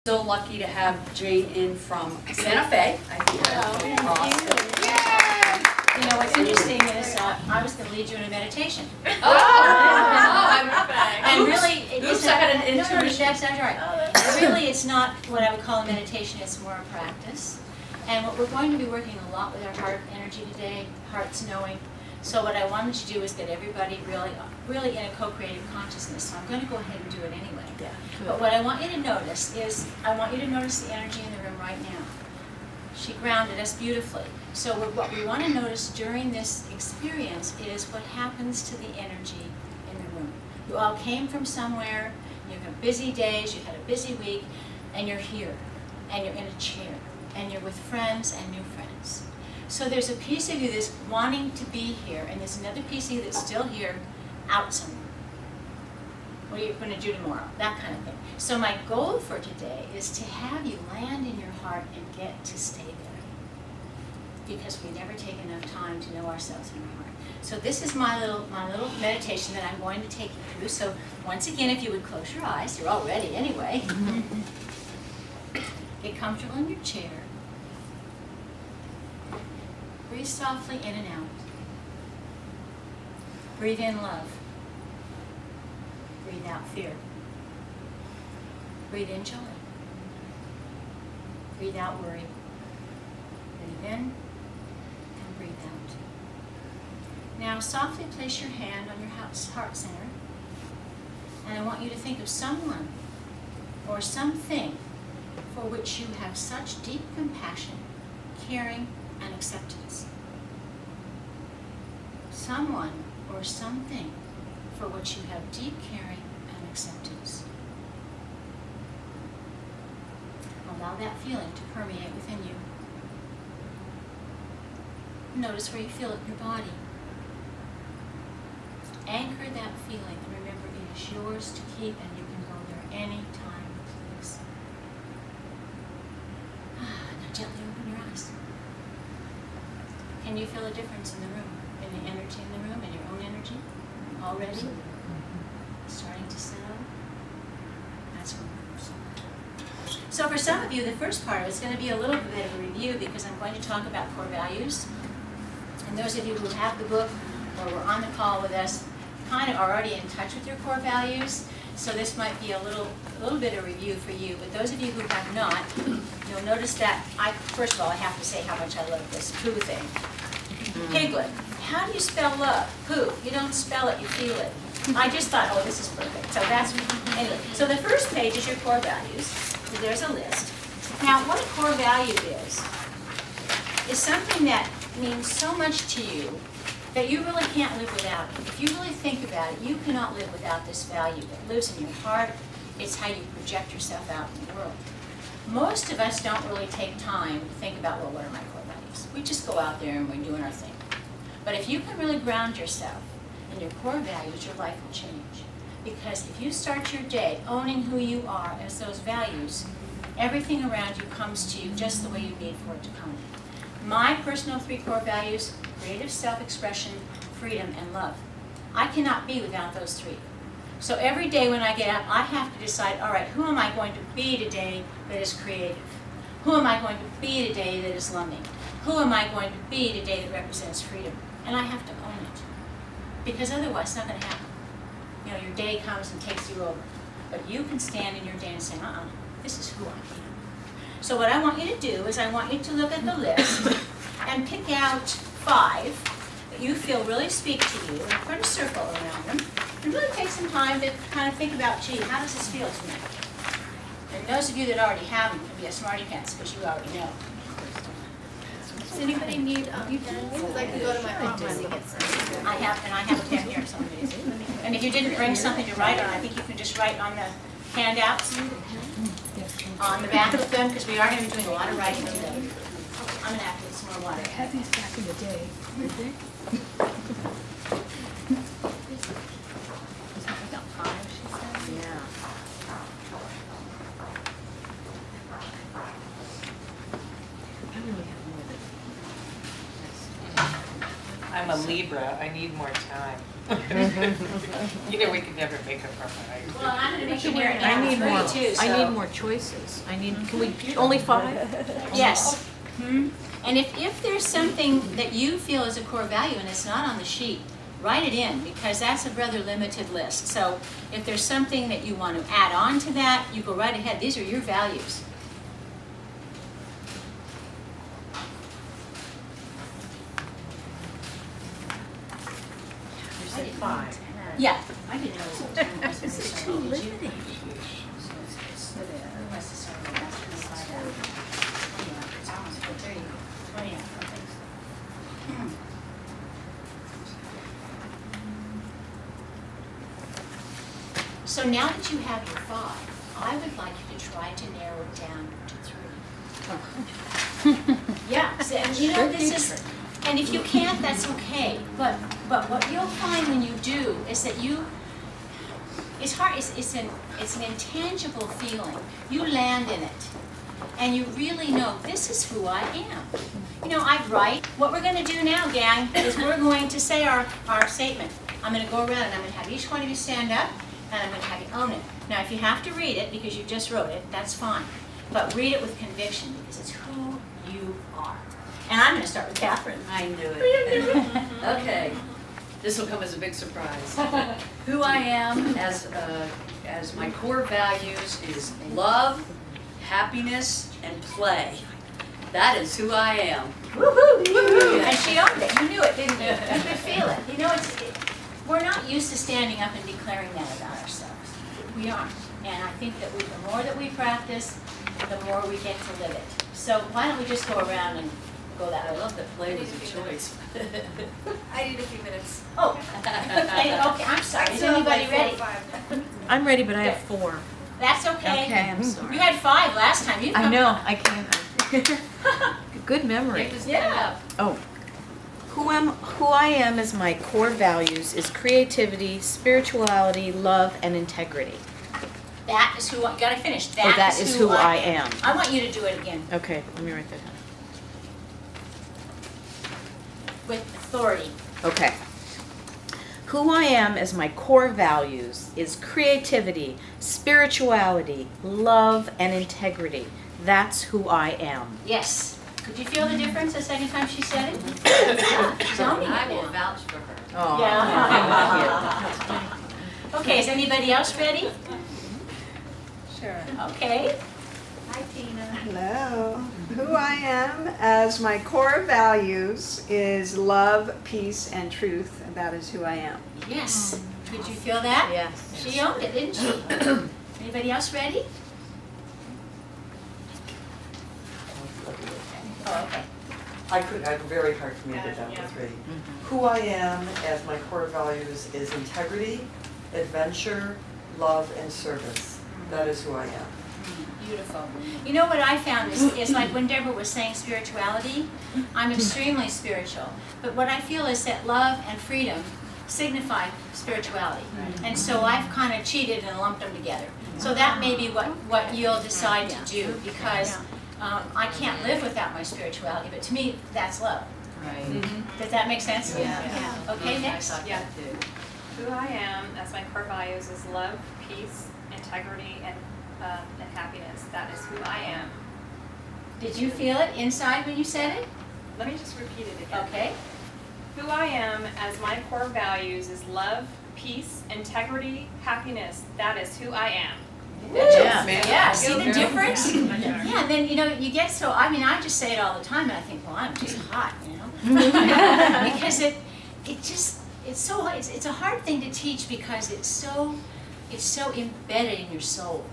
So lucky to have Jane in from Santa Fe. I think that's awesome. You know, what's interesting is I was going to lead you in a meditation. And really, it Oops, isn't- I had an no, intuition. that's all right. Really, it's not what I would call a meditation, it's more a practice. And what we're going to be working a lot with our heart energy today, heart's knowing. So what I wanted to do is get everybody really in a co-creative consciousness. So I'm going to go ahead and do it anyway. Yeah. But what I want you to notice is, I want you to notice the energy in the room right now. She grounded us beautifully. So what we want to notice during this experience is what happens to the energy in the room. You all came from somewhere, you have busy days, you had a busy week, and you're here, and you're in a chair, and you're with friends and new friends. So there's a piece of you that's wanting to be here, and there's another piece of you that's still here, out somewhere. What are you going to do tomorrow? That kind of thing. So my goal for today is to have you land in your heart and get to stay there. Because we never take enough time to know ourselves in our heart. So this is my little meditation that I'm going to take you through. So once again, if you would close your eyes, you're all ready anyway. Get comfortable in your chair. Breathe softly in and out. Breathe in love. Breathe out fear. Breathe in joy. Breathe out worry. Breathe in and breathe out. Now softly place your hand on your heart center, and I want you to think of someone or something for which you have such deep compassion, caring, and acceptance. Someone or something for which you have deep caring and acceptance. Allow that feeling to permeate within you. Notice where you feel it in your body. Anchor that feeling and remember it is yours to keep and you can go there anytime, please. Now gently open your eyes. Can you feel a difference in the room, in the energy in the room, in your own energy? Already? Starting to settle? That's wonderful. So for some of you, the first part is going to be a little bit of a review because I'm going to talk about core values. And those of you who have the book or were on the call with us kind of are already in touch with your core values. So this might be a little bit of review for you. But those of you who have not, you'll notice that first of all, I have to say how much I love this poo thing. Piglet. How do you spell love? Poo. You don't spell it, you feel it. I just thought, oh, this is perfect. So that's, anyway. So the first page is your core values. So there's a list. Now, what a core value is something that means so much to you that you really can't live without it. If you really think about it, you cannot live without this value. It lives in your heart. It's how you project yourself out in the world. Most of us don't really take time to think about, well, what are my core values? We just go out there and we're doing our thing. But if you can really ground yourself in your core values, your life will change. Because if you start your day owning who you are as those values, everything around you comes to you just the way you need for it to come. My personal 3 core values: creative self-expression, freedom, and love. I cannot be without those 3. So every day when I get up, I have to decide, all right, who am I going to be today that is creative? Who am I going to be today that is loving? Who am I going to be today that represents freedom? And I have to own it. Because otherwise it's not going to happen. You know, your day comes and takes you over. But you can stand in your day and say, this is who I am. So what I want you to do is I want you to look at the list and pick out 5 that you feel really speak to you and put a circle around them. And really take some time to kind of think about, gee, how does this feel to me? And those of you that already have them can be a smarty pants because you already know. Does anybody need pens? Because I can go to my office and get some. I have a pen here, so and if you didn't bring something to write on, I think you can just write on the handouts on the back of them, because we are going to be doing a lot of writing today. I'm going to have to get some more water. I had these back in the day. I'm I'm a Libra, I need more time. You know, we could never make up our mind. Well, I'm gonna make you wear it I now need more, three too, so. I need more choices. Can we, only 5? Yes. And if there's something that you feel is a core value and it's not on the sheet, write it in, because that's a rather limited list. So if there's something that you want to add on to that, you go right ahead. These are your values. You said 5. Yeah. I didn't know it was 10. This is too limiting. So it's necessarily that's 25 out. 20 out. It's almost 30. 20 out. So now that you have your 5, I would like you to try to narrow it down to 3. Yeah, so, and you know, this is, and if you can't, that's okay. But what you'll find when you do is that it's hard, it's an intangible feeling. You land in it, and you really know, this is who I am. You know, I write. What we're gonna do now, gang, is we're going to say our statement. I'm gonna go around and I'm gonna have each one of you stand up, and I'm gonna have you own it. Now, if you have to read it because you just wrote it, that's fine. But read it with conviction, because it's who you are. And I'm gonna start with Catherine. I knew it. Okay, this will come as a big surprise. Who I am as my core values is love, happiness, and play. That is who I am. Woohoo! And she owned it. You knew it, didn't you? You could feel it. You know, we're not used to standing up and declaring that about ourselves. We aren't. And I think that the more that we practice, the more we get to live it. So why don't we just go around and go that I way? love that play was a choice. I need a few minutes. Oh, okay, I'm sorry. Is anybody ready? I'm ready, but I have 4. That's okay. Okay, I'm sorry. You had 5 last time. You I know, I can't. Good memory. Yeah. Oh. Who I am as my core values is creativity, spirituality, love, and integrity. That is who, gotta finish. That is who I am. I want you to do it again Okay, let me write that down. with authority. Okay. Who I am as my core values is creativity, spirituality, love, and integrity. That's who I am. Yes. Could you feel the difference the second time she said it? Yeah, she's owning it I will now. vouch for her. Oh, Yeah. Okay, is anybody else ready? Sure. Okay. Hi, Tina. Hello. Who I am as my core values is love, peace, and truth, and that is who I am. Yes. Could you feel that? Yes. She owned it, didn't she? Anybody else ready? Oh, okay. Very hard for me to get down to 3. Who I am as my core values is integrity, adventure, love, and service. That is who I am. Beautiful. You know what I found is like when Deborah was saying spirituality, I'm extremely spiritual. But what I feel is that love and freedom signify spirituality. And so I've kind of cheated and lumped them together. So that may be what you'll decide to do, because I can't live without my spirituality, but to me, that's love. Right. Does that make sense? Yeah. Okay, next. Yeah. Who I am as my core values is love, peace, integrity, and happiness. That is who I am. Did you feel it inside when you said it? Let me just repeat it again. Okay. Who I am as my core values is love, peace, integrity, happiness. That is who I am. Yeah. Yeah, see the difference? Yeah, then, you know, you get so, I mean, I just say it all the time, and I think, well, I'm just hot, you know? Because it's a hard thing to teach, because it's so embedded in your soul.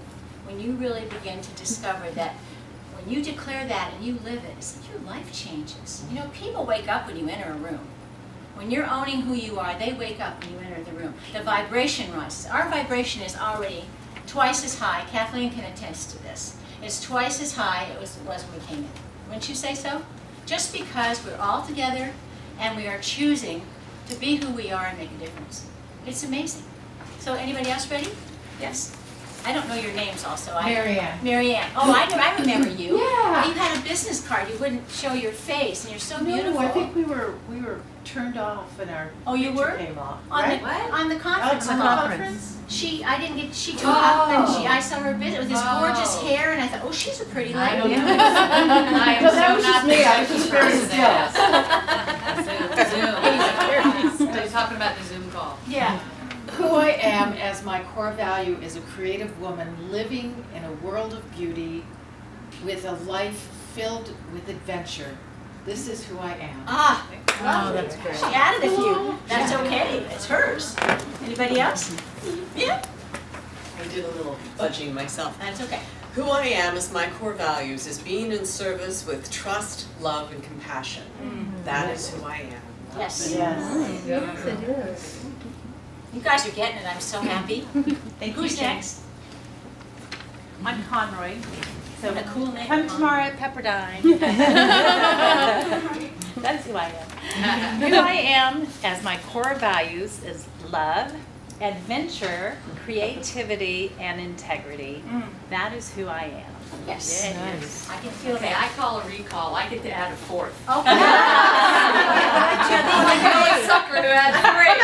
When you really begin to discover that, when you declare that and you live it, it's like your life changes. You know, people wake up when you enter a room. When you're owning who you are, they wake up when you enter the room. The vibration rises. Our vibration is already twice as high. Kathleen can attest to this. It's twice as high as it was when we came in. Wouldn't you say so? Just because we're all together and we are choosing to be who we are and make a difference. It's amazing. So anybody else ready? Yes. I don't know your names also. Marianne. Marianne. Oh, I remember you. Yeah. You had a business card. You wouldn't show your face, and you're so beautiful. No, I think we were turned off and our Oh, you picture were? came off. on Right? the on the conference On the call. conference? She took off and I saw her visit with this gorgeous hair, and I thought, oh, she's a pretty lady. I don't know. I am No, so that was not just me. I was just very still. Zoom. So you're talking about the Zoom call. Yeah. Who I am as my core value is a creative woman living in a world of beauty with a life filled with adventure. This is who I am. Ah, Oh, that's great. she added a few. That's okay. It's hers. Anybody else? Yeah. I did a little fudging myself. That's okay. Who I am as my core values is being in service with trust, love, and compassion. That is who I am. Yes. Yes. Yes, it is. You guys are getting it. I'm so happy. Who's next? I'm Conroy. So a cool name. Come tomorrow at Pepperdine. That's who I am. Who I am as my core values is love, adventure, creativity, and integrity. That is who I am. Yes. Nice. I can feel Okay, that. I call a recall. I get to add a fourth. Okay. I'm a sucker to add three.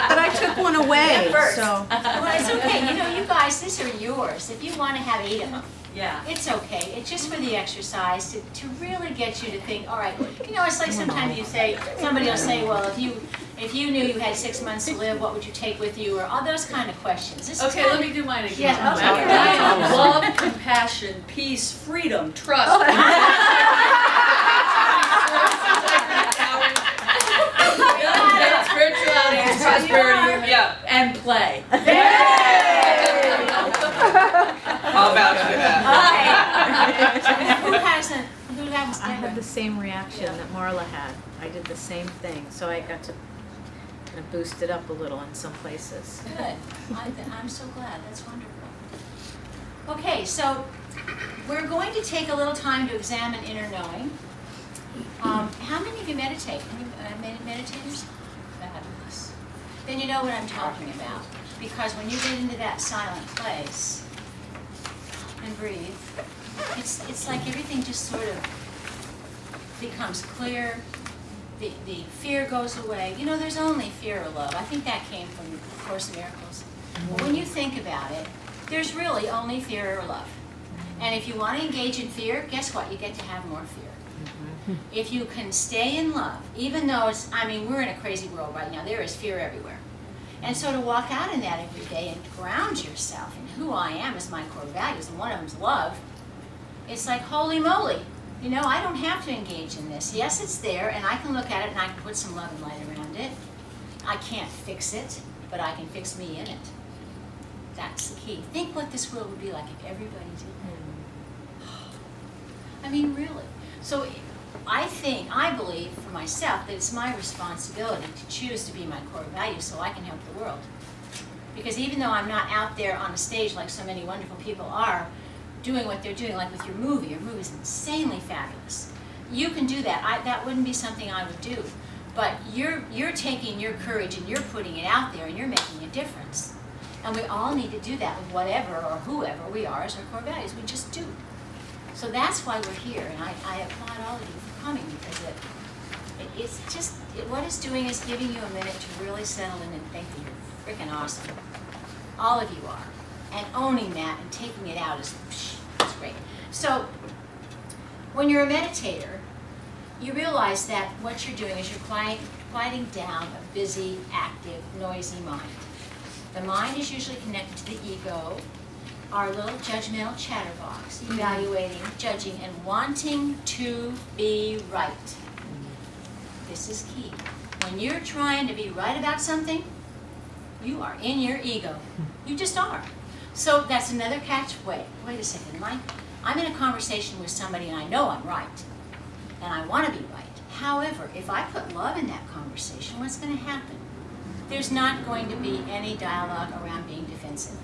But I took one away, first. so. Well, it's okay. You know, you guys, these are yours. If you want to have 8 of them, Yeah. it's okay. It's just for the exercise to really get you to think, all right, you know, it's like sometimes you say, somebody will say, well, if you knew you had 6 months to live, what would you take with you? Or all those kind of questions. This is Okay, kind let of- me do mine again. Yeah, okay. I am love, compassion, peace, freedom, trust. Spirituality, prosperity, yeah, and play. I'll vouch for that. Okay. Who hasn't I had done the same reaction that Marla had. I did the same thing, so I got to kind of boost it up a little in some places. Good. I'm so glad. That's wonderful. Okay, so we're going to take a little time to examine inner knowing. How many of you meditate? Any meditators? Fabulous. Then you know what I'm talking about. Because when you get into that silent place and breathe, it's like everything just sort of becomes clear. The fear goes away. You know, there's only fear or love. I think that came from Course in Miracles. But when you think about it, there's really only fear or love. And if you want to engage in fear, guess what? You get to have more fear. If you can stay in love, even though we're in a crazy world right now. There is fear everywhere. And so to walk out in that every day and ground yourself in who I am as my core values, and one of them's love, it's like, holy moly. You know, I don't have to engage in this. Yes, it's there, and I can look at it and I can put some love and light around it. I can't fix it, but I can fix me in it. That's the key. Think what this world would be like if everybody did that. I mean, really. So I believe for myself that it's my responsibility to choose to be my core values so I can help the world. Because even though I'm not out there on a stage like so many wonderful people are, doing what they're doing, like with your movie's insanely fabulous. You can do that. That wouldn't be something I would do. But you're taking your courage and you're putting it out there and you're making a difference. And we all need to do that with whatever or whoever we are as our core values. We just do. So that's why we're here, and I applaud all of you for coming, because it's just, what it's doing is giving you a minute to really settle in and think that you're freaking awesome. All of you are. And owning that and taking it out is great. So when you're a meditator, you realize that what you're doing is you're quieting down a busy, active, noisy mind. The mind is usually connected to the ego, our little judgmental chatterbox, evaluating, judging, and wanting to be right. This is key. When you're trying to be right about something, you are in your ego. You just are. So that's another catch. Wait a second. I'm in a conversation with somebody and I know I'm right. And I want to be right. However, if I put love in that conversation, what's going to happen? There's not going to be any dialogue around being defensive.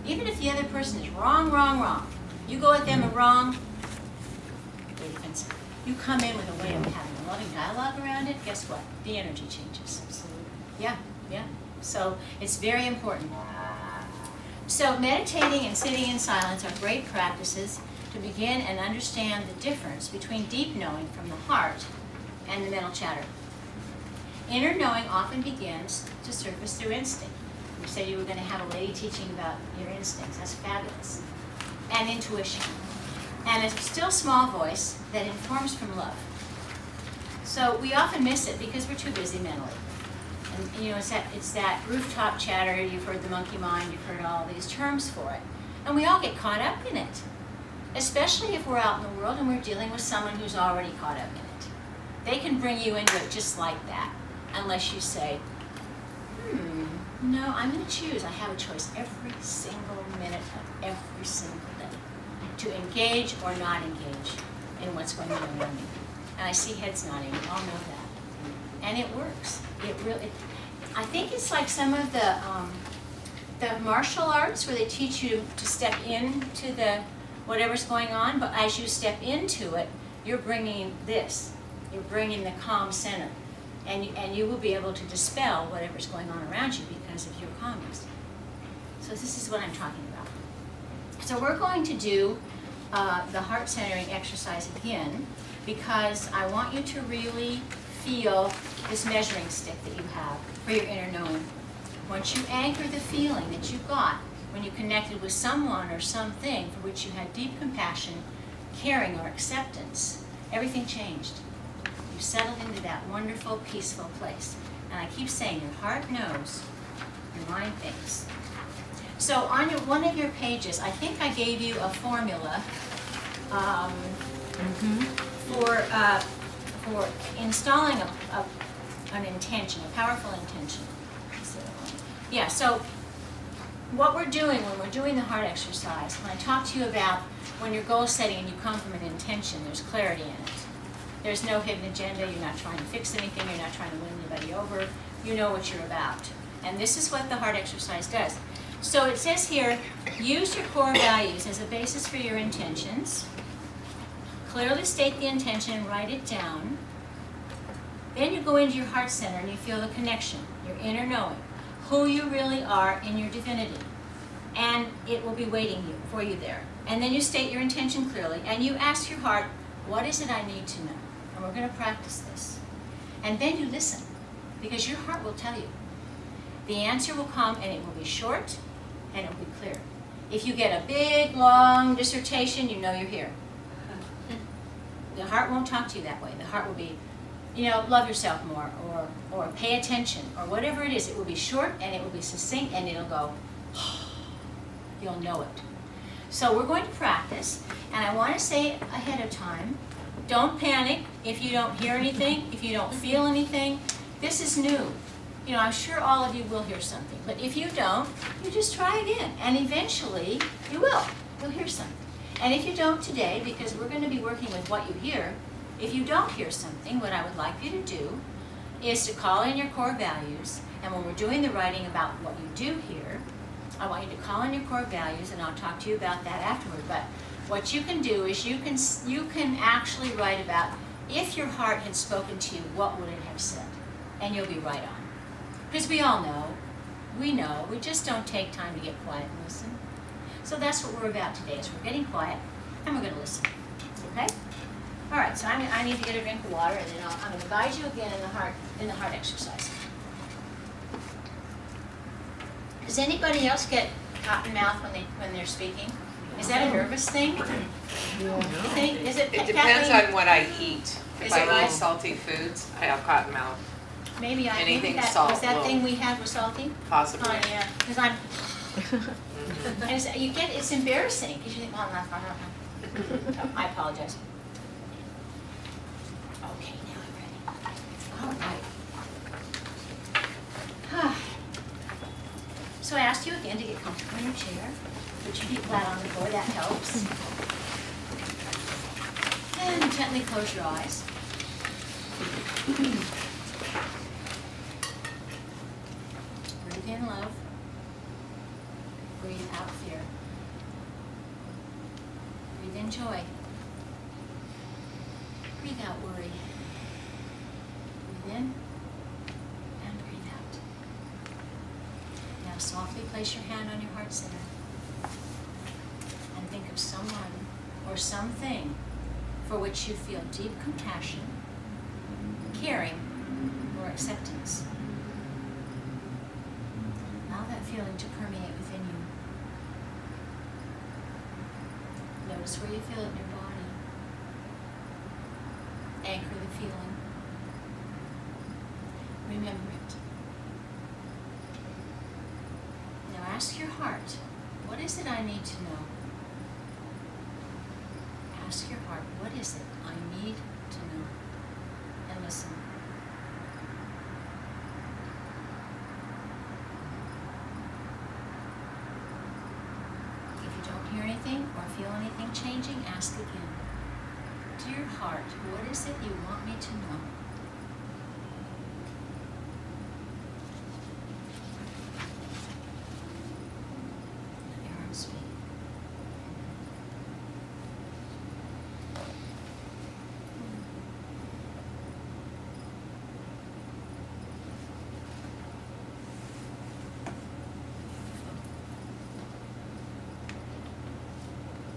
Even if the other person is wrong. You go at them and wrong, they're defensive. You come in with a way of having a loving dialogue around it, guess what? The energy changes. Absolutely. Yeah. So it's very important. So meditating and sitting in silence are great practices to begin and understand the difference between deep knowing from the heart and the mental chatter. Inner knowing often begins to surface through instinct. You said you were going to have a lady teaching about your instincts. That's fabulous. And intuition. And a still small voice that informs from love. So we often miss it because we're too busy mentally. And you know, it's that rooftop chatter. You've heard the monkey mind. You've heard all these terms for it. And we all get caught up in it. Especially if we're out in the world and we're dealing with someone who's already caught up in it. They can bring you into it just like that. Unless you say, no, I'm going to choose. I have a choice every single minute of every single day to engage or not engage in what's going on around me. And I see heads nodding. We all know that. And it works. I think it's like some of the martial arts where they teach you to step into the whatever's going on, but as you step into it, you're bringing this. You're bringing the calm center. And you will be able to dispel whatever's going on around you because of your calmness. So this is what I'm talking about. So we're going to do the heart centering exercise again because I want you to really feel this measuring stick that you have for your inner knowing. Once you anchor the feeling that you got when you connected with someone or something for which you had deep compassion, caring, or acceptance, everything changed. You settled into that wonderful, peaceful place. And I keep saying, your heart knows, your mind thinks. So on one of your pages, I think I gave you a formula for installing an intention, a powerful intention. Yeah, so what we're doing when we're doing the heart exercise, when I talk to you about when you're goal setting and you come from an intention, there's clarity in it. There's no hidden agenda. You're not trying to fix anything. You're not trying to win anybody over. You know what you're about. And this is what the heart exercise does. So it says here, use your core values as a basis for your intentions. Clearly state the intention and write it down. Then you go into your heart center and you feel the connection, your inner knowing, who you really are in your divinity. And it will be waiting for you there. And then you state your intention clearly and you ask your heart, what is it I need to know? And we're going to practice this. And then you listen, because your heart will tell you. The answer will come and it will be short and it will be clear. If you get a big, long dissertation, you know you're here. The heart won't talk to you that way. The heart will be, love yourself more, or pay attention, or whatever it is. It will be short and it will be succinct and it'll go, you'll know it. So we're going to practice, and I want to say ahead of time, don't panic if you don't hear anything, if you don't feel anything. This is new. I'm sure all of you will hear something, but if you don't, you just try again, and eventually you will. You'll hear something. And if you don't today, because we're going to be working with what you hear, if you don't hear something, what I would like you to do is to call in your core values, and when we're doing the writing about what you do hear, I want you to call in your core values, and I'll talk to you about that afterward. But what you can do is you can actually write about if your heart had spoken to you, what would it have said? And you'll be right on. Because we all know, we just don't take time to get quiet and listen. So that's what we're about today, is we're getting quiet and we're going to listen. Okay? All right, so I need to get a drink of water, and then I'm going to guide you again in the heart exercise. Does anybody else get cotton mouth when they're speaking? Is that a nervous thing? You think? Is it? It depends Kathleen? on what I eat. If Is I it right? eat salty foods, I have cotton mouth, Maybe anything that salt was that will- thing we had was salty. possibly. Oh yeah, because I'm. And it's embarrassing because you think, oh, no. I apologize. Okay, now I'm ready. All right. So I asked you again to get comfortable in your chair. Put your feet flat on the floor. That helps. And gently close your eyes. Breathe in love. Breathe out fear. Breathe in joy. Breathe out worry. Breathe in and breathe out. Now softly place your hand on your heart center. someone or something for which you feel deep compassion, caring, or acceptance. Allow that feeling to permeate within you. Notice where you feel it in your body. Anchor the feeling. Remember it. Now ask your heart, what is it I need to know? Ask your heart, what is it I need to know? And listen. If you don't hear anything or feel anything changing, ask again. Dear heart, what is it you want me to know? Let your heart speak.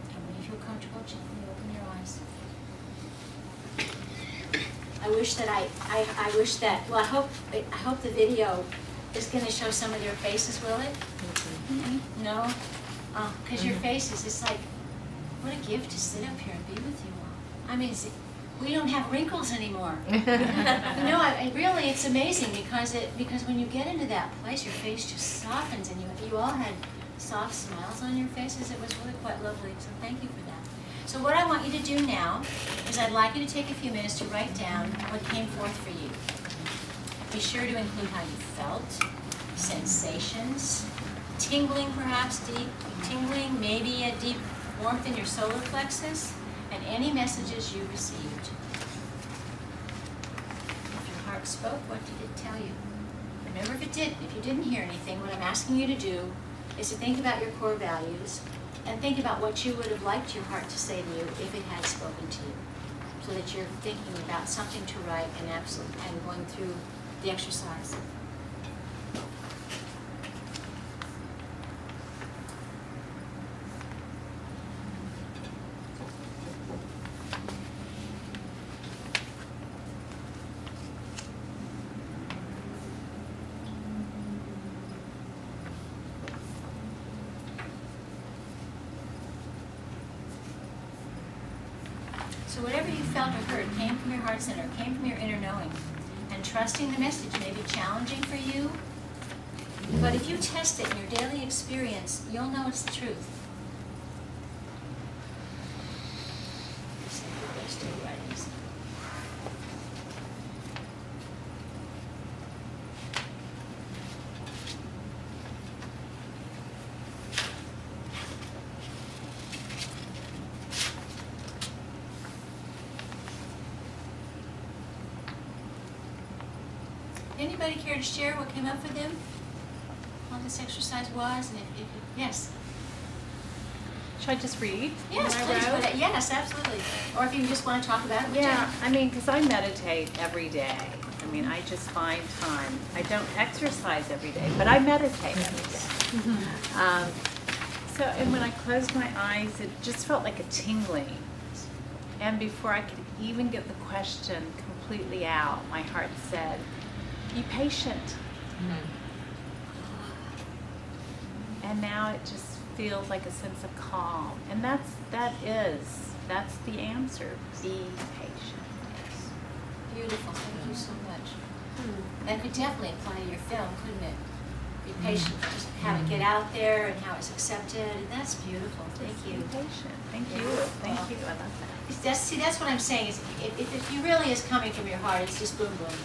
And when you feel comfortable, gently open your eyes. I wish that, well, I hope the video is going to show some of your faces, will it? No? Because your faces, it's like, what a gift to sit up here and be with you all. I mean, we don't have wrinkles anymore. No, really, it's amazing because when you get into that place, your face just softens, and you all had soft smiles on your faces. It was really quite lovely, so thank you for that. So what I want you to do now is I'd like you to take a few minutes to write down what came forth for you. Be sure to include how you felt, sensations, tingling perhaps, deep tingling, maybe a deep warmth in your solar plexus, and any messages you received. If your heart spoke, what did it tell you? Remember, if you didn't hear anything, what I'm asking you to do is to think about your core values and think about what you would have liked your heart to say to you if it had spoken to you, so that you're thinking about something to write and going through the exercise. So whatever you felt or heard came from your heart center, came from your inner knowing. And trusting the message may be challenging for you, but if you test it in your daily experience, you'll know it's the truth. Anybody care to share what came up for them? What this exercise was, and if yes. Should I just read? Yes, what I please. wrote? Yes, absolutely. Or if you just want to talk about it. Yeah, I mean, because I meditate every day. I mean, I just find time. I don't exercise every day, but I meditate every day. And when I closed my eyes, it just felt like a tingling. And before I could even get the question completely out, my heart said, "Be patient." And now it just feels like a sense of calm. And that's the answer. Be patient. Beautiful. Thank you so much. That could definitely apply to your film, couldn't it? Be patient. Just have it get out there and how it's accepted. And that's beautiful. Thank you. Be patient. Thank you. Thank you. I love that. That's what I'm saying. Is if you really is coming from your heart, it's just boom boom.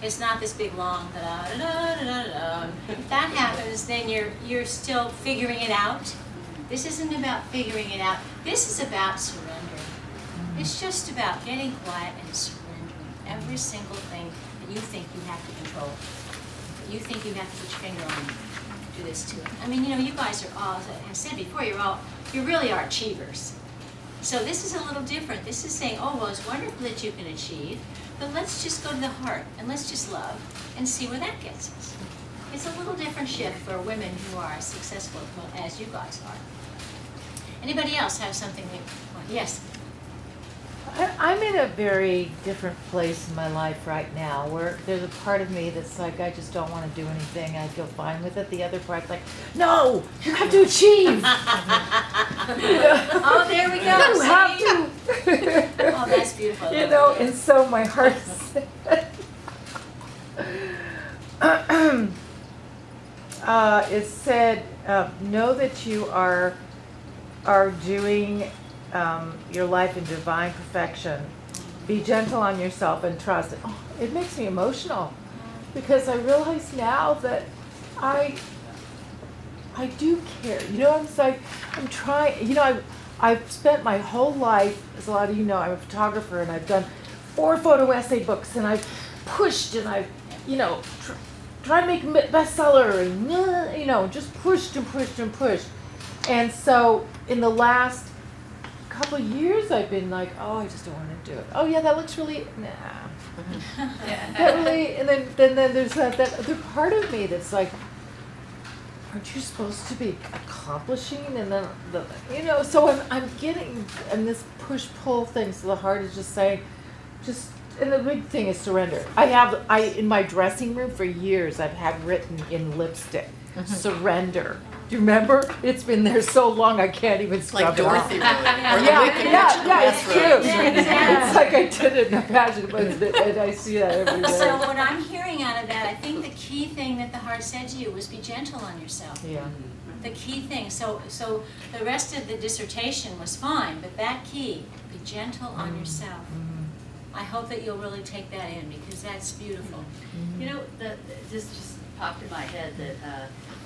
It's not this big long da da da da da da. If that happens, then you're still figuring it out. This isn't about figuring it out. This is about surrendering. It's just about getting quiet and surrendering every single thing that you think you have to control, that you think you have to put your finger on. Do this to it. I mean, you guys are all, as I said before, you really are achievers. So this is a little different. This is saying, oh, well, it's wonderful that you can achieve, but let's just go to the heart and let's just love and see where that gets us. It's a little different shift for women who are as successful as you guys are. Anybody else have something they want? Yes. I'm in a very different place in my life right now where there's a part of me that's like, I just don't want to do anything. I feel fine with it. The other part's like, no, you have to achieve. Oh, there we go. You have See? to. Oh, that's beautiful. You know, and so my heart said, it said, know that you are doing your life in divine perfection. Be gentle on yourself and trust. Oh, it makes me emotional because I realize now that I do care. You know, I'm trying. You know, I've spent my whole life, as a lot of you know, I'm a photographer, and I've done 4 photo essay books, and I've pushed, and I've, you know, tried to make a bestseller, and you know, just pushed and pushed and pushed. And so in the last couple of years, I've been like, oh, I just don't want to do it. Oh yeah, that looks really, nah. That really, and then there's that other part of me that's like, aren't you supposed to be accomplishing? And then you know, so I'm getting in this push-pull thing. So the heart is just saying, and the big thing is surrender. I in my dressing room for years, I've had written in lipstick, surrender. Do you remember? It's been there so long I can't even scrub it off. Dorothy really, or the Yeah, Wicked Witch in the it's true. bathroom. It's like I did it in a pageant, and I see that every day. So what I'm hearing out of that, I think the key thing that the heart said to you was be gentle on yourself. Yeah. The key thing. So the rest of the dissertation was fine, but that key, be gentle on yourself. I hope that you'll really take that in because that's beautiful. You know, this just popped in my head that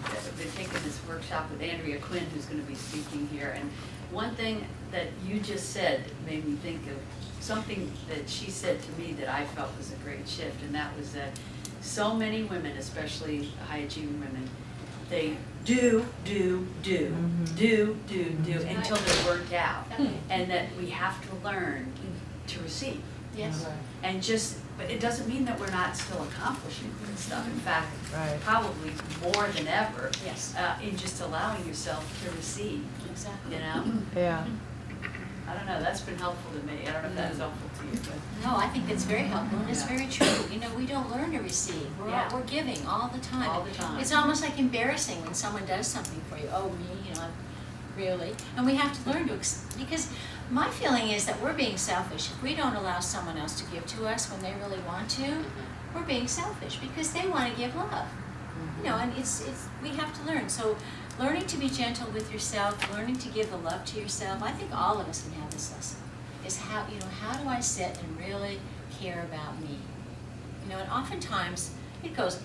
I've been taking this workshop with Andrea Quinn, who's going to be speaking here, and one thing that you just said made me think of something that she said to me that I felt was a great shift, and that was that so many women, especially high-achieving women, they do until they're burnt out, and that we have to learn to receive. Yes. And but it doesn't mean that we're not still accomplishing good stuff. In fact, probably more than ever. Yes. In just allowing yourself to receive. Exactly. You know? Yeah. I don't know, that's been helpful to me. I don't know if that's helpful to you, but. No, I think that's very helpful, and it's very true. You know, we don't learn to receive. We're giving all the time. All the time. It's almost like embarrassing when someone does something for you. Oh, me, you know, really. And we have to learn to, because my feeling is that we're being selfish. If we don't allow someone else to give to us when they really want to, we're being selfish because they want to give love. You know, and we have to learn. So learning to be gentle with yourself, learning to give the love to yourself, I think all of us can have this lesson, is how do I sit and really care about me? You know, and oftentimes it goes,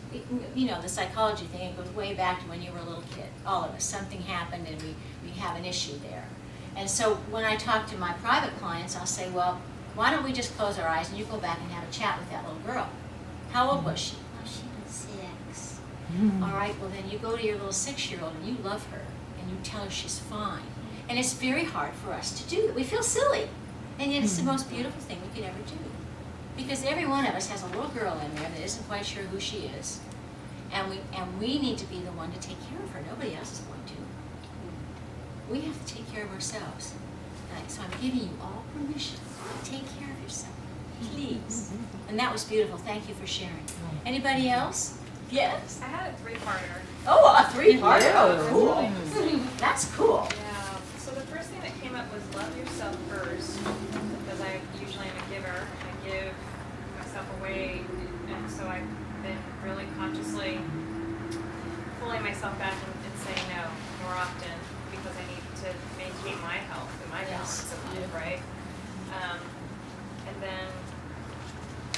you know, the psychology thing, it goes way back to when you were a little kid. All of us, something happened and we have an issue there. And so when I talk to my private clients, I'll say, well, why don't we just close our eyes and you go back and have a chat with that little girl. How old was she? Oh, she was 6. All right, well then you go to your little 6-year-old and you love her and you tell her she's fine. And it's very hard for us to do that. We feel silly. And yet it's the most beautiful thing we could ever do. Because every one of us has a little girl in there that isn't quite sure who she is. And we need to be the one to take care of her. Nobody else is going to. We have to take care of ourselves. So I'm giving you all permission to take care of yourself. Please. And that was beautiful. Thank you for sharing. Anybody else? Yes? I had a 3-parter. Oh, a 3-parter. Yeah. Cool. That's cool. Yeah, so the first thing that came up was love yourself first, because I usually am a giver. I give myself away, and so I've been really consciously pulling myself back and saying no more often, because I need to maintain my health and my balance of life, right?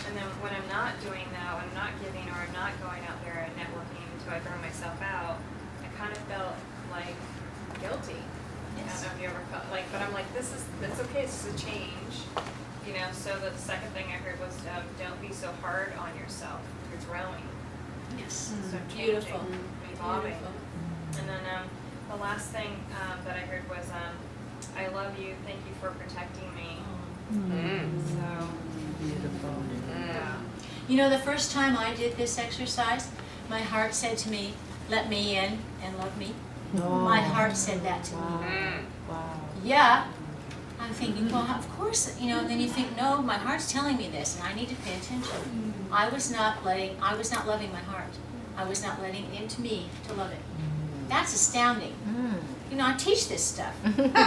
And then when I'm not doing that, when I'm not giving or I'm not going out there and networking until I burn myself out, I kind of felt like guilty. I don't know if you ever felt like, but I'm like, it's okay, it's a change. You know, so the second thing I heard was don't be so hard on yourself. You're growing. Yes. So Beautiful. changing, evolving. Beautiful. And then the last thing that I heard was, I love you, thank you for protecting me. So, Beautiful. yeah. You know, the first time I did this exercise, my heart said to me, let me in and love me. My heart said that to me. Wow. yeah. I'm thinking, well, of course, you know, and then you think, no, my heart's telling me this, and I need to pay attention. I was not loving my heart. I was not letting it into me to love it. That's astounding. You know, I teach this stuff. And I'm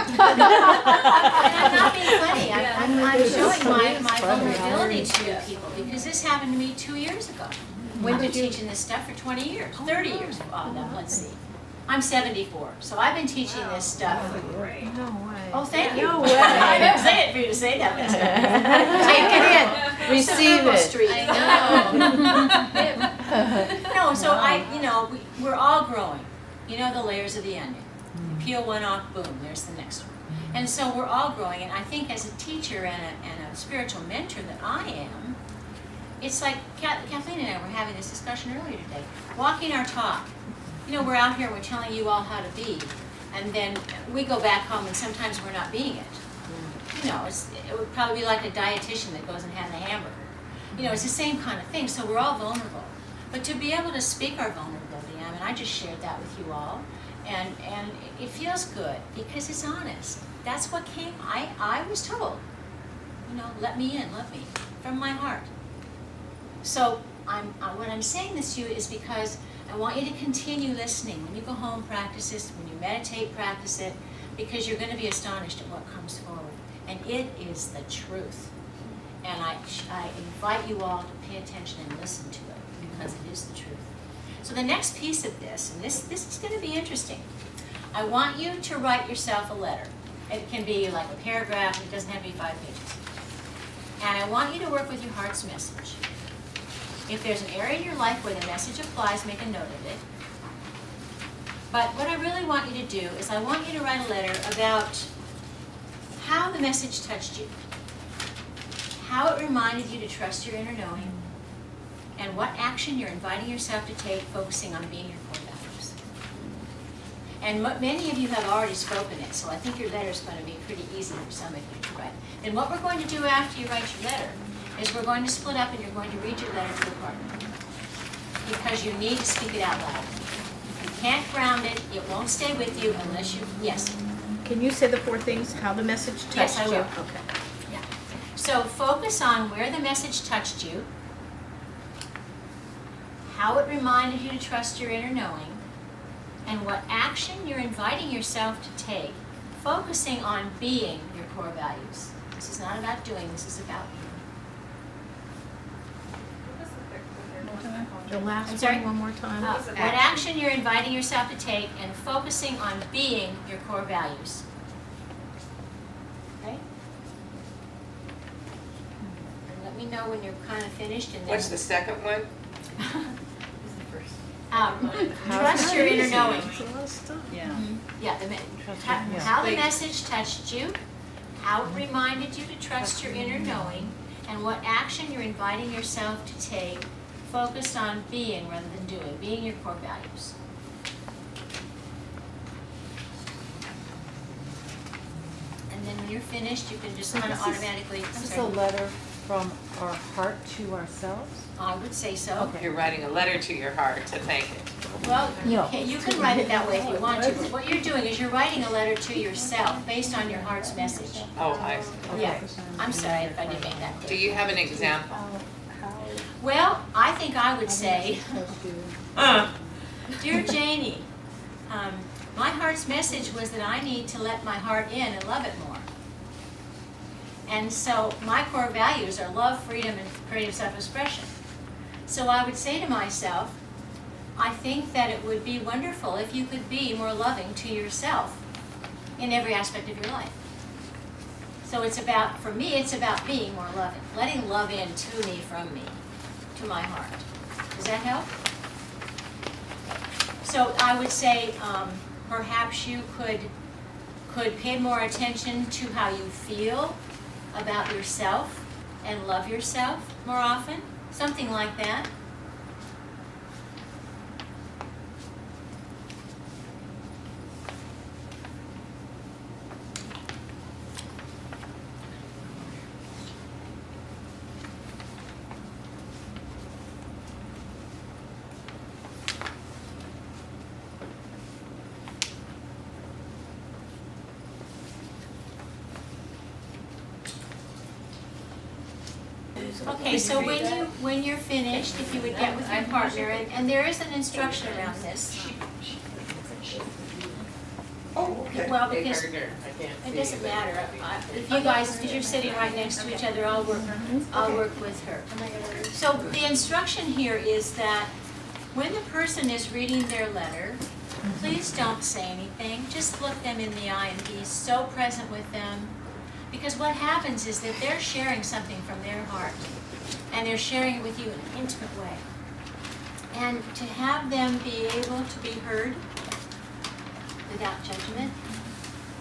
not being funny. I'm showing my vulnerability to people because this happened to me 2 years ago. I've been teaching this stuff for 20 years, 30 years. Oh, no, let's see. I'm 74, so I've been teaching this stuff. No way. Oh, thank you. No way. I didn't say it for you to say that, Lisa. Take it in. Receive it. Street. I know. No, so we're all growing. You know the layers of the onion. You peel one off, boom, there's the next one. And so we're all growing, and I think as a teacher and a spiritual mentor that I am, it's like Kathleen and I were having this discussion earlier today, walking our talk. You know, we're out here, we're telling you all how to be, and then we go back home and sometimes we're not being it. You know, it would probably be like a dietitian that goes and has a hamburger. You know, it's the same kind of thing, so we're all vulnerable. But to be able to speak our vulnerability, I mean, I just shared that with you all, and it feels good because it's honest. That's what came, I was told, you know, let me in, love me, from my heart. So what I'm saying this to you is because I want you to continue listening. When you go home, practice this. When you meditate, practice it, because you're going to be astonished at what comes forward. And it is the truth. And I invite you all to pay attention and listen to it, because it is the truth. So the next piece of this, and this is going to be interesting. I want you to write yourself a letter. It can be like a paragraph. It doesn't have to be 5 pages. And I want you to work with your heart's message. If there's an area in your life where the message applies, make a note of it. But what I really want you to do is I want you to write a letter about how the message touched you, how it reminded you to trust your inner knowing, and what action you're inviting yourself to take, focusing on being your core values. And many of you have already spoken it, so I think your letter is going to be pretty easy for some of you to write. And what we're going to do after you write your letter is we're going to split up and you're going to read your letter to a partner. Because you need to speak it out loud. You can't ground it, it won't stay with you unless you, yes? Can you say the 4 things, how the message touched you? Yes, I will. Okay. Yeah. So focus on where the message touched you, how it reminded you to trust your inner knowing, and what action you're inviting yourself to take, focusing on being your core values. This is not about doing, this is about being. The last I'm sorry? one more time. What action you're inviting yourself to take and focusing on being your core values. Okay? And let me know when you're kind of finished and then. What's the second one? Trust your inner knowing. Yeah. Yeah, yeah. how the message touched you, how it reminded you to trust your inner knowing, and what action you're inviting yourself to take, focused on being rather than doing, being your core values. And then when you're finished, you can just kind of automatically. This is a letter from our heart to ourselves? I would say so. Okay. You're writing a letter to your heart to thank it. Well, No. okay, you can write it that way if you want to, but what you're doing is you're writing a letter to yourself based on your heart's message. Oh, I see. Yeah, I'm sorry if I didn't make that Do clear. you have an example? Well, I think I would say, Dear Janie, my heart's message was that I need to let my heart in and love it more. And so my core values are love, freedom, and creative self-expression. So I would say to myself, I think that it would be wonderful if you could be more loving to yourself in every aspect of your life. So it's about, for me, it's about being more loving, letting love in to me, from me, to my heart. Does that help? So I would say perhaps you could pay more attention to how you feel about yourself and love yourself more often, something like that. Okay, so when you're finished, if you would get with your partner, and there is an instruction around this. Oh, okay. Well, because it doesn't matter. If you guys, because you're sitting right next to each other, I'll work with her. So the instruction here is that when the person is reading their letter, please don't say anything. Just look them in the eye and be so present with them. Because what happens is that they're sharing something from their heart, and they're sharing it with you in an intimate way. And to have them be able to be heard without judgment,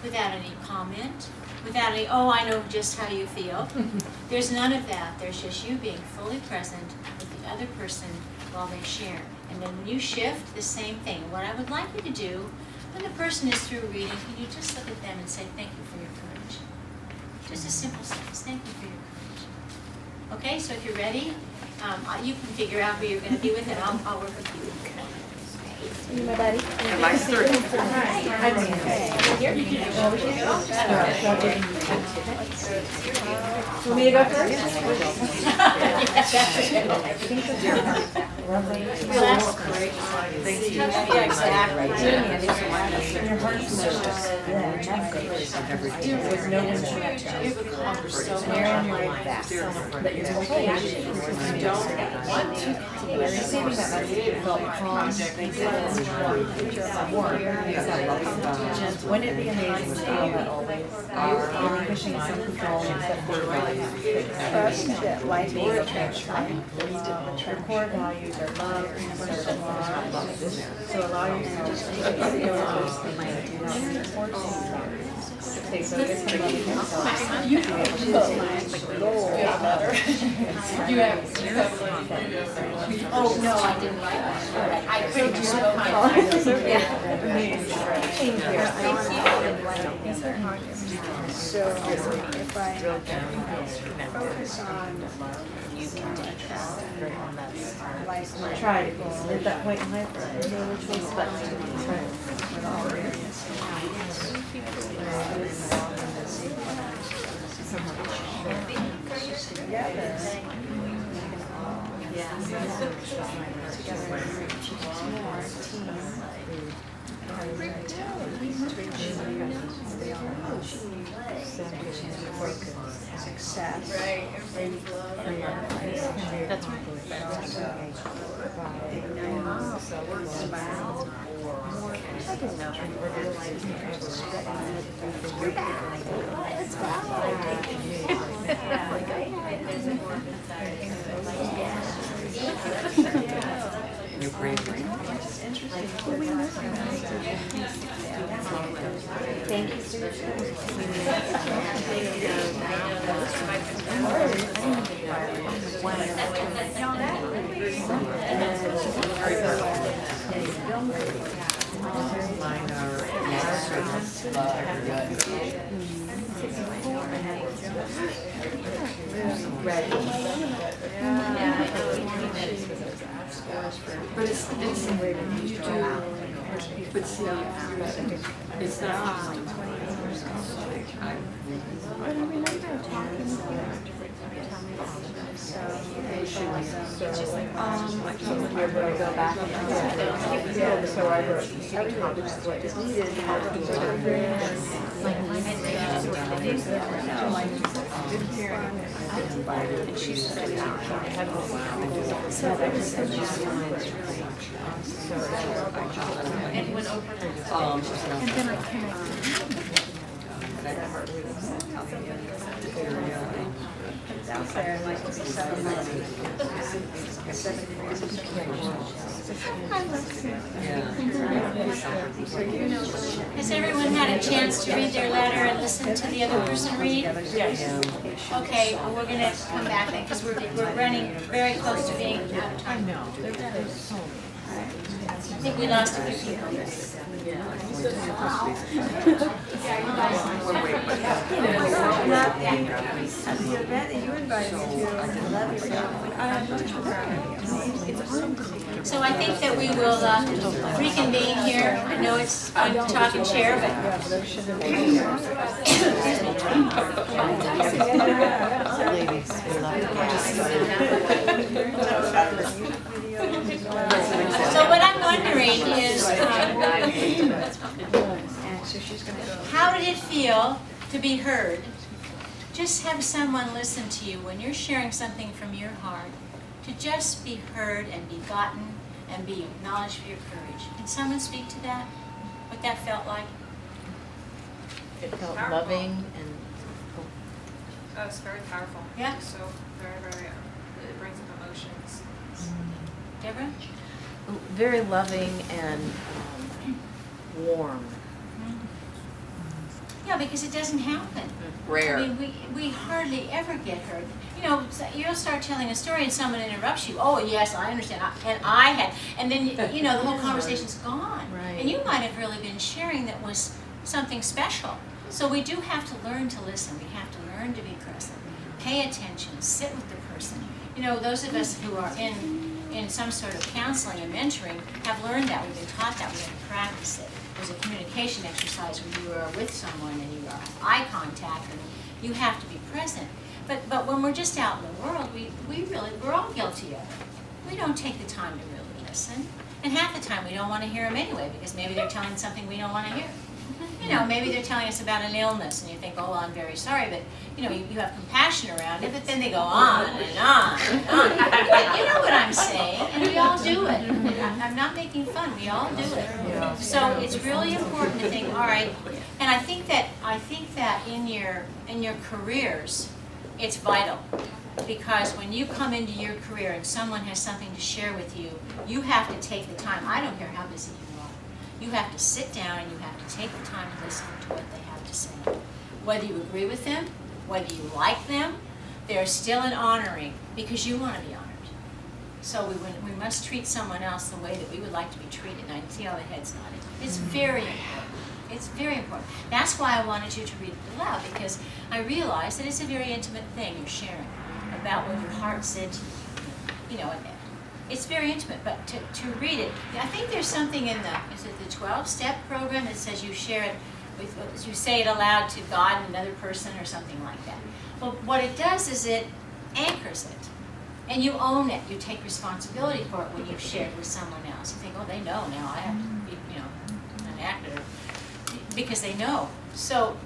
without any comment, without any, oh, I know just how you feel. There's none of that. There's just you being fully present with the other person while they share. And then when you shift, the same thing. What I would like you to do, when the person is through reading, can you just look at them and say, thank you for your courage. Just a simple sentence, thank you for your courage. Okay, so if you're ready, you can figure out who you're going to be with, and I'll work with you. You my buddy? Am I through? Want me to go first? Relax. Yeah, exactly. You've accomplished so much in your life. That you're receiving that message, you felt calm, wouldn't it be amazing to feel that always you're relinquishing some control instead of core values? Trust that life will transform. Your core values are love, service, and love. So allow yourself to feel those things. Okay, so it's going to be yourself. You Oh, no, I didn't write that. I couldn't do So if I focus on like try to be at that point in life, there's no other choice but success. Right. That's right. Your bravery. Thank you, Mine are service, But it's the way that you do, but see, it's not So I wrote, accomplished what is needed. Has everyone had a chance to read their letter and listen to the other person read? Yes. Okay, well, we're gonna come back then, because we're running very close to being out of time. No, there's so I think we lost a few people. At the event that you invited me to, I love your So I think that we will reconvene here. I know it's, I'm talking chair, but. ladies, we love you. So what I'm wondering is, how did it feel to be heard? Just have someone listen to you when you're sharing something from your heart, to just be heard and be gotten and be acknowledged for your courage. Can someone speak to that? What that felt like? It felt Powerful. loving and Oh, it's very powerful. Yeah. So very, very, it brings up emotions. Deborah? very loving and warm. Yeah, because it doesn't happen. Rare. I mean, we hardly ever get heard. You know, so you'll start telling a story and someone interrupts you. Oh, yes, I understand. And then, you know, the whole conversation's gone. Right. And you might have really been sharing that was something special. So we do have to learn to listen. We have to learn to be present. Pay attention. Sit with the person. You know, those of us who are in some sort of counseling and mentoring have learned that. We've been taught that. We've been practiced it. There's a communication exercise where you are with someone and you are eye contact and you have to be present. But when we're just out in the world, we're all guilty of it. We don't take the time to really listen. And half the time we don't want to hear them anyway because maybe they're telling something we don't want to hear. You know, maybe they're telling us about an illness and you think, oh, well, I'm very sorry, but you know, you have compassion around it, but then they go on and on and on. But you know what I'm saying, and we all do it. I'm not making fun, we all do it. So it's really important to think, all right, and I think that in your careers, it's vital. Because when you come into your career and someone has something to share with you, you have to take the time. I don't care how busy you are. You have to sit down and you have to take the time to listen to what they have to say. Whether you agree with them, whether you like them, there's still an honoring because you want to be honored. So we must treat someone else the way that we would like to be treated. And I can see all the heads nodding. It's very important. It's very important. That's why I wanted you to read it aloud because I realized that it's a very intimate thing you're sharing about what your heart said to you. You know, and it's very intimate, but to read it, I think there's something in is it the 12-step program that says you share it with, you say it aloud to God and another person or something like that. Well, what it does is it anchors it. And you own it. You take responsibility for it when you share it with someone else. You think, oh, they know now. I have to be, you know, an actor. Because they know. So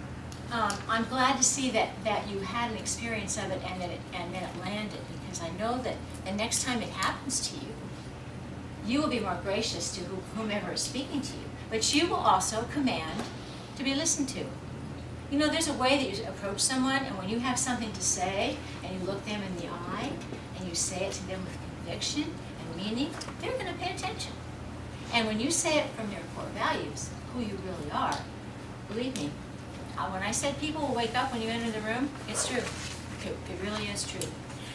I'm glad to see that you had an experience of it and that it landed. Because I know that the next time it happens to you, you will be more gracious to whomever is speaking to you. But you will also command to be listened to. You know, there's a way that you approach someone, and when you have something to say, and you look them in the eye, and you say it to them with conviction and meaning, they're going to pay attention. And when you say it from your core values, who you really are, believe me, when I said people will wake up when you enter the room, it's true. It really is true.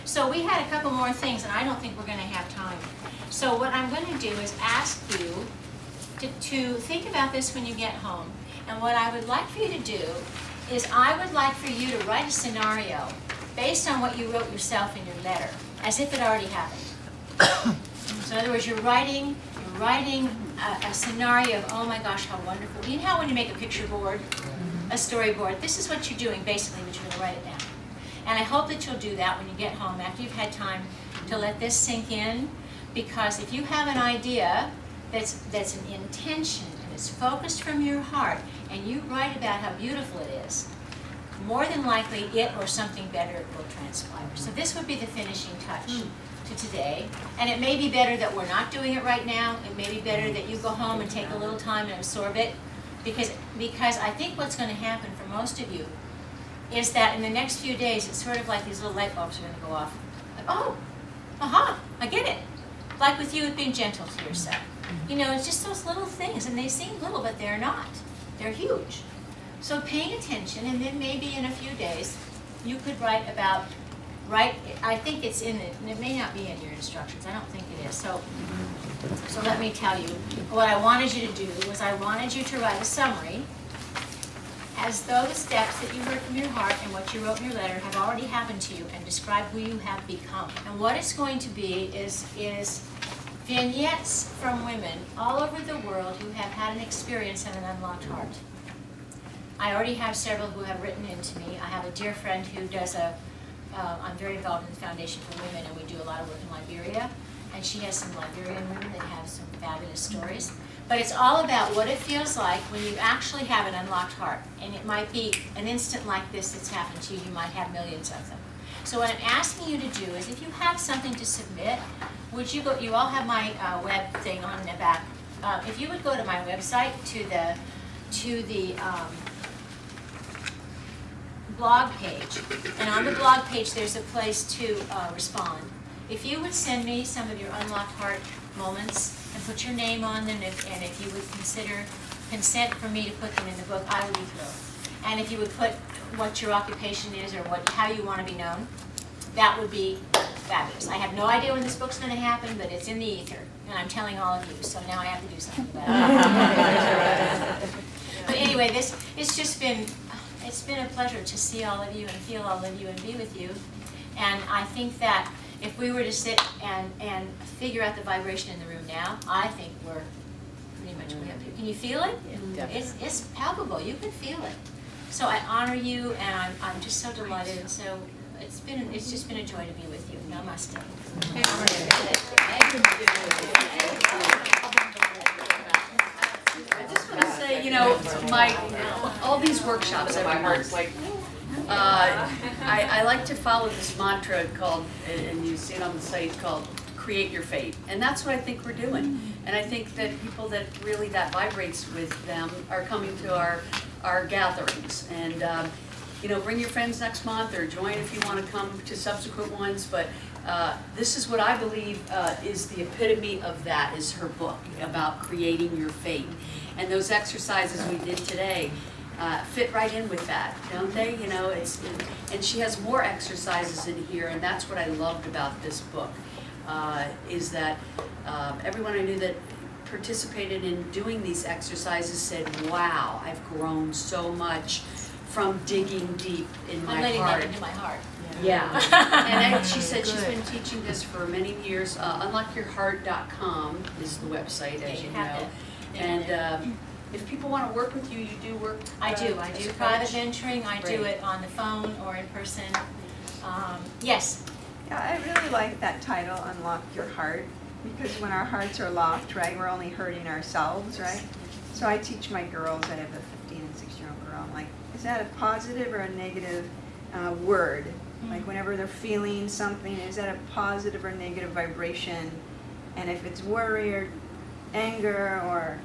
So we had a couple more things, and I don't think we're going to have time. So what I'm going to do is ask you to think about this when you get home. And what I would like for you to do is I would like for you to write a scenario based on what you wrote yourself in your letter, as if it already happened. So in other words, you're writing a scenario of, oh my gosh, how wonderful. You know how when you make a picture board, a storyboard, this is what you're doing basically, but you're going to write it down. And I hope that you'll do that when you get home after you've had time to let this sink in, because if you have an idea that's an intention and it's focused from your heart, and you write about how beautiful it is, more than likely it or something better will transpire. So this would be the finishing touch to today. And it may be better that we're not doing it right now. It may be better that you go home and take a little time and absorb it. Because I think what's going to happen for most of you is that in the next few days, it's sort of like these little light bulbs are going to go off. Like, oh, aha, I get it. Like with you, being gentle to yourself. You know, it's just those little things, and they seem little, but they're not. They're huge. So paying attention, and then maybe in a few days, you could write, I think it's in it, and it may not be in your instructions. I don't think it is. So let me tell you, what I wanted you to do was I wanted you to write a summary as though the steps that you heard from your heart and what you wrote in your letter have already happened to you, and describe who you have become. And what it's going to be is vignettes from women all over the world who have had an experience of an unlocked heart. I already have several who have written in to me. I have a dear friend who does a I'm very involved in the Foundation for Women, and we do a lot of work in Liberia. And she has some Liberian women that have some fabulous stories. But it's all about what it feels like when you actually have an unlocked heart. And it might be an instant like this that's happened to you. You might have millions of them. So what I'm asking you to do is, if you have something to submit, would you go, you all have my web thing on the back. If you would go to my website, to the blog page, and on the blog page there's a place to respond. If you would send me some of your unlocked heart moments and put your name on them, and if you would consider consent for me to put them in the book, I would be thrilled. And if you would put what your occupation is or how you want to be known, that would be fabulous. I have no idea when this book's going to happen, but it's in the ether, and I'm telling all of you, so now I have to do something about it. But anyway, it's been a pleasure to see all of you and feel all of you and be with you. And I think that if we were to sit and figure out the vibration in the room now, I think we're pretty much way up here. Can you feel it? Yeah, It's palpable. You can feel it. So I honor you, and I'm just so delighted. And so it's just been a joy to be with you. Namaste. I just want to say, all these workshops I've been I like to follow this mantra called, and you see it on the site, called create your fate. And that's what I think we're doing. And I think that people that really that vibrates with them are coming to our gatherings. And bring your friends next month, or join if you want to come to subsequent ones. But this is what I believe is the epitome of that, is her book about creating your fate. And those exercises we did today fit right in with that, don't they? And she has more exercises in here, and that's what I loved about this book, is that everyone I knew that participated in doing these exercises said, wow, I've grown so much from digging deep in my I'm letting heart. that into my heart. Yeah. And she said she's been teaching this for many years. Unlockyourheart.com is the website, as you know. And if people want to work with you, you do work. I do as a private coach? mentoring. I do Great. it on the phone or in person. Yes. Yeah, I really like that title, Unlock Your Heart, because when our hearts are locked, right, we're only hurting ourselves, right? So I teach my girls, I have a 15 and 16-year-old girl, I'm like, is that a positive or a negative word? Like whenever they're feeling something, is that a positive or negative vibration? And if it's worry or anger or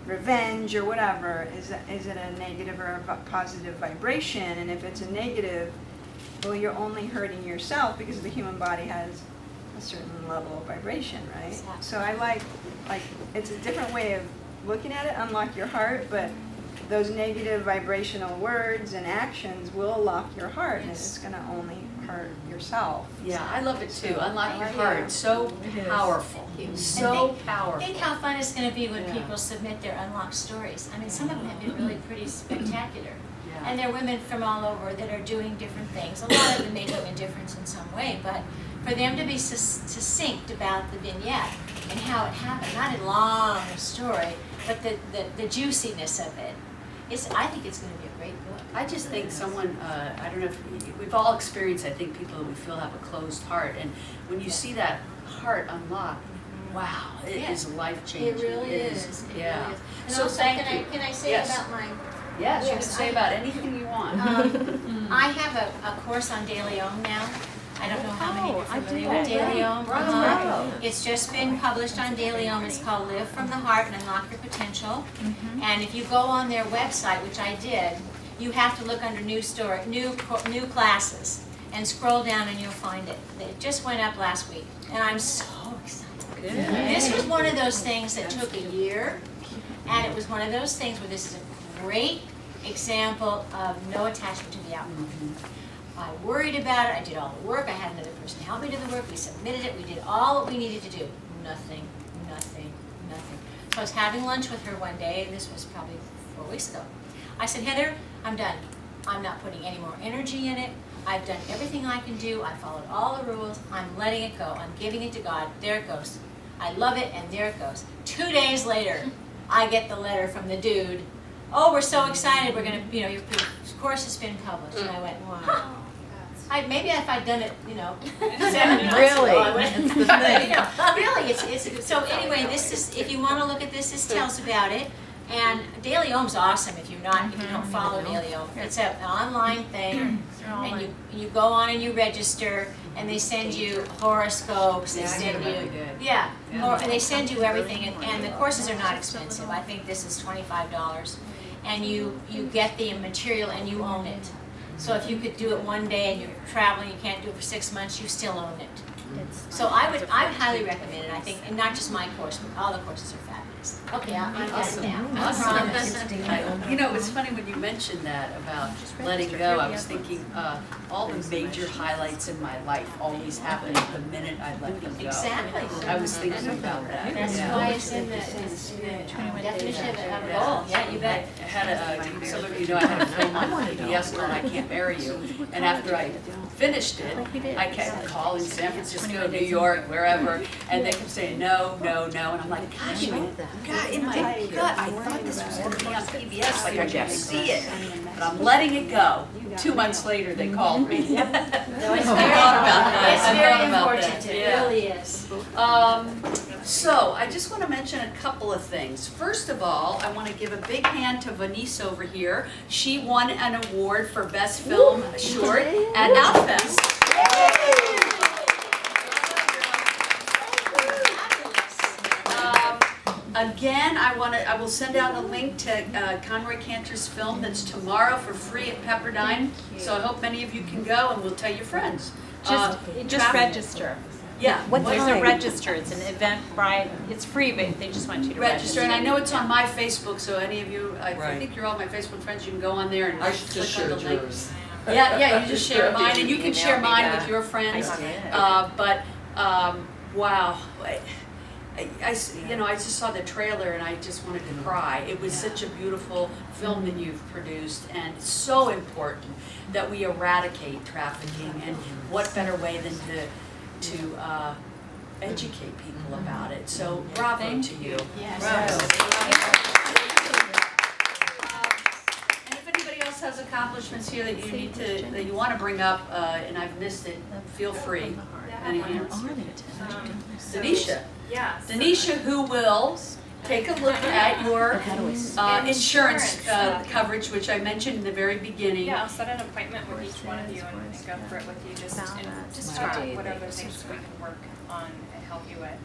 revenge or whatever, is it a negative or a positive vibration? And if it's a negative, well, you're only hurting yourself, because the human body has a certain level of vibration, right? Exactly. So I like it's a different way of looking at it, unlock your heart, but those negative vibrational words and actions will lock your heart, and it's going to only hurt yourself. Yeah, I love it too. Unlock your Yeah. heart. So powerful. So powerful. Think how fun it's going to be when people submit their unlocked stories. I mean, some of them have been really pretty spectacular. Yeah. And they're women from all over that are doing different things. A lot of them make up a difference in some way, but for them to be succinct about the vignette and how it happened, not a long story, but the juiciness of it, I think it's going to be a great book. I just think someone, I don't know if we've all experienced, I think people that we feel have a closed heart. And when you see that heart unlocked, wow, it is life-changing. It really is. It Yeah. really is. And So also, thank can you. I say Yes. about my... Yes, you can Yes, say I- about anything you want. I have a course on De Leon now. I don't know how many Oh, are I familiar do. with De Leon. Bravo. It's just been published on De Leon. It's called Live from the Heart and Unlock Your Potential. And if you go on their website, which I did, you have to look under new classes and scroll down and you'll find it. It just went up last week, and I'm so excited. Good. This was one of those things that took a year, and it was one of those things where this is a great example of no attachment to the outcome. I worried about it, I did all the work, I had another person help me do the work, we submitted it, we did all that we needed to do. Nothing. So I was having lunch with her one day, and this was probably 4 weeks ago. I said, Heather, I'm done. I'm not putting any more energy in it. I've done everything I can do. I followed all the rules. I'm letting it go. I'm giving it to God. There it goes. I love it, and there it goes. 2 days later, I get the letter from the dude. Oh, we're so excited. We're going to, your course has been published. And I went, wow. maybe if I'd done it, 7 months Really? ago, I would. It's the thing. Really, it's, so anyway, this is, if you wanna look at this tells about it. And Daily Ohm's awesome if you don't follow Daily Ohm. It's an online thing, and you go on and you register, and they send you horoscopes, they send you, and they send you everything, and the courses are not expensive. I think this is $25, and you get the material and you own it. So if you could do it one day and you're traveling, you can't do it for 6 months, you still own it. So I highly recommend it, I think, and not just my course, but all the courses are fabulous. Okay, I'm done now. I promise. You know, it's funny when you mentioned that about letting go, I was thinking, all the major highlights in my life always happen the minute I let them go. Exactly. I was thinking about that. That's Yeah. why it's in the definition of a goal, yeah, you bet. I had some of you know I had a film on PBS called I Can't Marry You, and after I finished it, I kept calling San Francisco, New York, wherever, and they kept saying no, no, no, and I'm like, gosh, God, in my gut, I thought this was going to be on PBS, like I could see it, but I'm letting it go. 2 months later, they called me. No, it's I thought about that. It's I very thought about important, that. it Yeah. really is. So I just want to mention a couple of things. First of all, I want to give a big hand to Vanice over here. She won an award for Best Film Short at Outfest. Again, I will send out a link to Conroy Cantor's film that's tomorrow for free at Pepperdine. So I hope many of you can go, and we'll tell your friends. Just register. Yeah. There's a register, it's an event, right, it's free, but they just want you to register. And I know it's on my Facebook, so any of you, I Right. think you're all my Facebook friends, you can go on there and I click just on the shared link. yours. Yeah, you just share mine, and you can Email share me mine that. with your friends. I did. Wow, I just saw the trailer and I just wanted to cry. It was such a beautiful film that you've produced, and it's so important that we eradicate trafficking, and what better way than to educate people about it. So bravo to you. Yes. And if anybody else has accomplishments here that you want to bring up, and I've missed it, feel free. Any hands? Denisha. Yeah. so- Denisha, who will take a look at your insurance coverage, which I mentioned in the very beginning. Yeah, I'll set an appointment with each one of you and go through it with you, just talk about whatever things we can work on and help you with.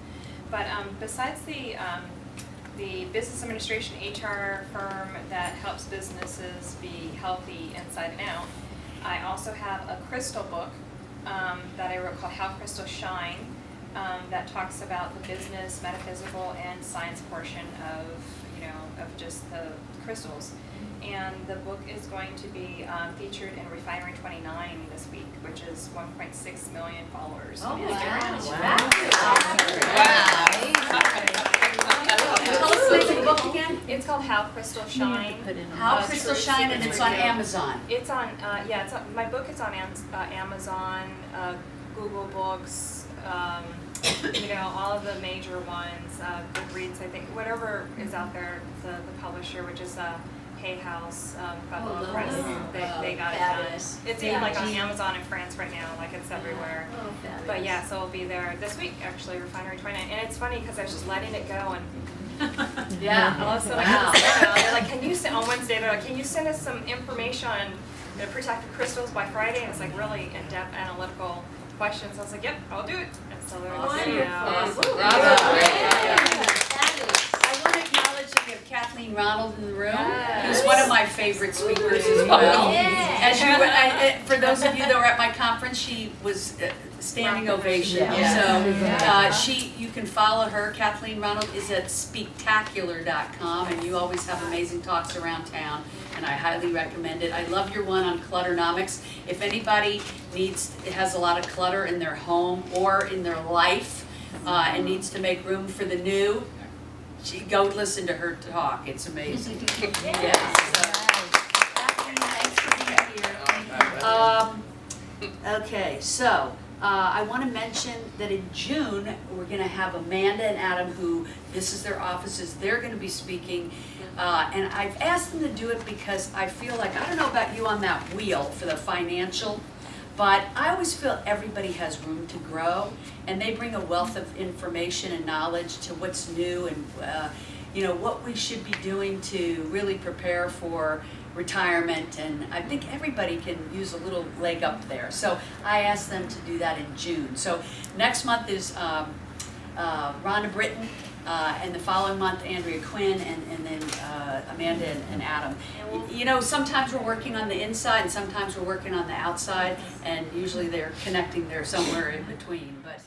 But besides the business administration HR firm that helps businesses be healthy inside and out, I also have a crystal book that I wrote called How Crystals Shine, that talks about the business, metaphysical, and science portion of just the crystals. And the book is going to be featured in Refinery 29 this week, which is 1.6 million followers. Oh on my Instagram. Tell us the name of the book again. It's called How Crystals Shine. How Crystals Shine, and it's on Amazon. It's on, it's on, my book is on Amazon, Google Books, all of the major ones, Goodreads, I think, whatever is out there, the publisher, which is Hay House, Buffalo Press, they got it done. Fabulous. It's even like on Amazon in France right now, like it's everywhere. Oh, fabulous. But yeah, so it'll be there this week, actually, Refinery 29. And it's funny because I was just letting it go and Yeah. all of a sudden, Wow. they're like, can you send, on Wednesday, they're like, can you send us some information on the protected crystals by Friday? And it's like really in-depth analytical questions. I was like, yep, I'll do it. And so they're like, Wonderful. yeah. Bravo. I want to acknowledge that we have Kathleen Ronald in the room, Yes. who's one of my favorite speakers as well. Yeah. As you, for those of you that were at my conference, she was standing ovation. Yeah. So you can follow her. Kathleen Ronald is at speaktacular.com, and you always have amazing talks around town, and I highly recommend it. I love your one on Clutternomics. If anybody has a lot of clutter in their home or in their life, and needs to make room for the new, go listen to her talk. It's amazing. Yes. Kathleen, thanks for being here. Okay, so I want to mention that in June, we're going to have Amanda and Adam, who, this is their offices, they're going to be speaking. And I've asked them to do it because I feel like, I don't know about you on that wheel for the financial, But I always feel everybody has room to grow, and they bring a wealth of information and knowledge to what's new and what we should be doing to really prepare for retirement. And I think everybody can use a little leg up there. So I asked them to do that in June. So next month is Rhonda Britton, and the following month Andrea Quinn, and then Amanda and Adam. Sometimes we're working on the inside and sometimes we're working on the outside, and usually they're connecting there somewhere in between. But